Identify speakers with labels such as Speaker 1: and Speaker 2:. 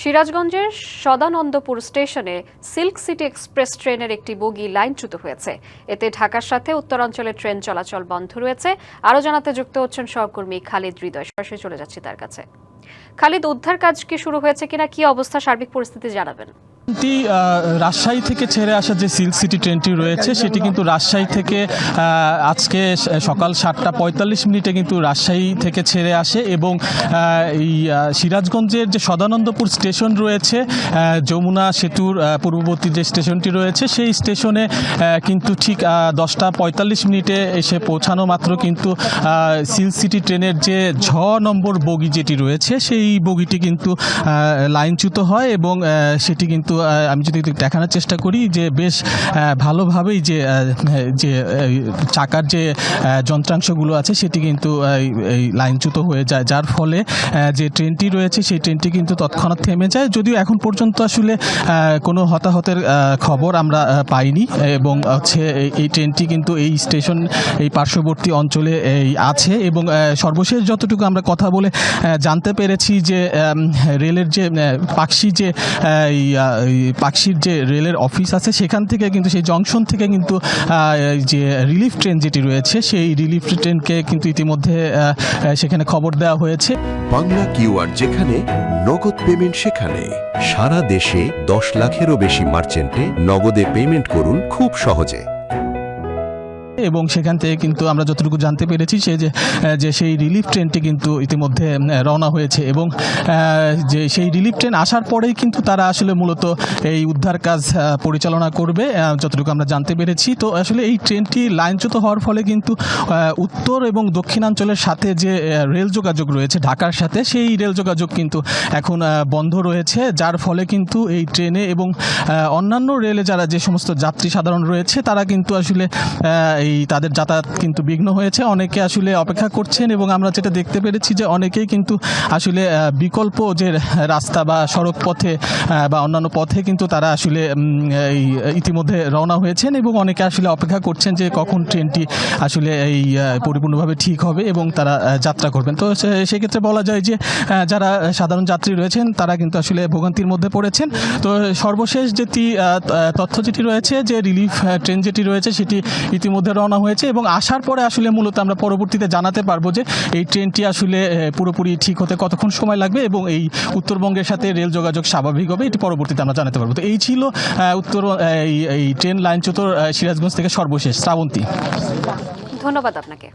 Speaker 1: সিরাজগঞ্জের সদানন্দপুর স্টেশনে silk city express ট্রেনের একটি বগি লাইনচ্যুত হয়েছে। এতে ঢাকার সাথে উত্তরাঞ্চলে ট্রেন চলাচল বন্ধ রয়েছে। আরও জানাতে যুক্ত হচ্ছেন সহকর্মী খালিদ হৃদয়। সরাসরি চলে যাচ্ছি তার কাছে। খালিদ, উদ্ধার কাজ কি শুরু হয়েছে কিনা, কি অবস্থা, সার্বিক পরিস্থিতি জানাবেন।
Speaker 2: রাজশাহী থেকে ছেড়ে আসা যে সিল্ক সিটি ট্রেনটি রয়েছে সেটি কিন্তু রাজশাহী থেকে আজকে সকাল 7:45 কিন্তু রাজশাহী থেকে ছেড়ে আসে এবং এই সিরাজগঞ্জের যে সদানন্দপুর স্টেশন রয়েছে, যমুনা সেতুর পূর্ববর্তী যে স্টেশনটি রয়েছে সেই স্টেশনে কিন্তু ঠিক 10:45 এসে পৌঁছানো মাত্র কিন্তু সিল্ক সিটি ট্রেনের যে নম্বর বগি যেটি রয়েছে সেই বগিটি কিন্তু লাইনচ্যুত হয় এবং সেটি কিন্তু আমি যদি দেখানোর চেষ্টা করি যে বেশ ভালোভাবেই যে চাকার যে যন্ত্রাংশগুলো আছে সেটি কিন্তু এই লাইনচ্যুত হয়ে যায়, যার ফলে যে ট্রেনটি রয়েছে সেই ট্রেনটি কিন্তু তৎক্ষণাৎ থেমে যায়। যদিও এখন পর্যন্ত আসলে কোনো হতাহতের খবর আমরা পাইনি এবং হচ্ছে এই ট্রেনটি কিন্তু এই স্টেশন এই পার্শ্ববর্তী অঞ্চলে আছে এবং সর্বশেষ যতটুকু আমরা কথা বলে জানতে পেরেছি যে রেলের যে পাকশির যে রেলের অফিস আছে সেখান থেকে কিন্তু সেই জংশন থেকে কিন্তু যে রিলিফ ট্রেন যেটি রয়েছে সেই রিলিফ ট্রেনকে কিন্তু ইতিমধ্যে সেখানে খবর দেওয়া হয়েছে।
Speaker 3: বাংলা কিউআর যেখানে নগদ পেমেন্ট সেখানে সারা দেশে 10 লাখেরও বেশি মার্চেন্টে নগদে পেমেন্ট করুন খুব সহজে।
Speaker 2: এবং সেখান থেকে কিন্তু আমরা যতটুকু জানতে পেরেছি যে সেই রিলিফ ট্রেনটি কিন্তু ইতিমধ্যে রওনা হয়েছে এবং যে সেই রিলিফ ট্রেন আসার পরেই কিন্তু তারা আসলে মূলত এই উদ্ধার কাজ পরিচালনা করবে যতটুকু আমরা জানতে পেরেছি। তো আসলে এই ট্রেনটি লাইনচ্যুত হওয়ার ফলে কিন্তু উত্তর এবং দক্ষিণাঞ্চলের সাথে যে রেল যোগাযোগ রয়েছে ঢাকার সাথে, সেই রেল যোগাযোগ কিন্তু এখন বন্ধ রয়েছে, যার ফলে কিন্তু এই ট্রেনে এবং অন্যান্য রেলে যারা যে সমস্ত যাত্রী সাধারণ রয়েছে তারা কিন্তু আসলে তাদের যাতায়াত কিন্তু বিঘ্ন হয়েছে। অনেকে আসলে অপেক্ষা করছেন এবং আমরা যেটা দেখতে পেরেছি যে অনেকেই কিন্তু আসলে বিকল্প যে রাস্তা বা সড়ক পথে বা অন্যান্য পথে কিন্তু তারা আসলে ইতিমধ্যে রওনা হয়েছেন এবং অনেকে আসলে অপেক্ষা করছেন যে কখন ট্রেনটি আসলে পরিপূর্ণভাবে ঠিক হবে এবং তারা যাত্রা করবেন। তো সেক্ষেত্রে বলা যায় যে যারা সাধারণ যাত্রী রয়েছেন তারা কিন্তু আসলে ভোগান্তির মধ্যে পড়েছেন। তো সর্বশেষ যেটি তথ্য যেটি রয়েছে যে রিলিফ ট্রেন যেটি রয়েছে সেটি ইতিমধ্যে রওনা হয়েছে এবং আসার পরে আসলে মূলত আমরা পরবর্তীতে জানাতে পারবো যে এই ট্রেনটি আসলে পুরোপুরি ঠিক হতে কতক্ষণ সময় লাগবে এবং এই উত্তরবঙ্গের সাথে রেল যোগাযোগ স্বাভাবিক হবে, এটি পরবর্তীতে আমরা জানাতে পারবো। তো এই ছিল এই ট্রেন লাইনচ্যুত সিরাজগঞ্জ থেকে সর্বশেষ। শ্রাবন্তী,
Speaker 1: ধন্যবাদ আপনাকে।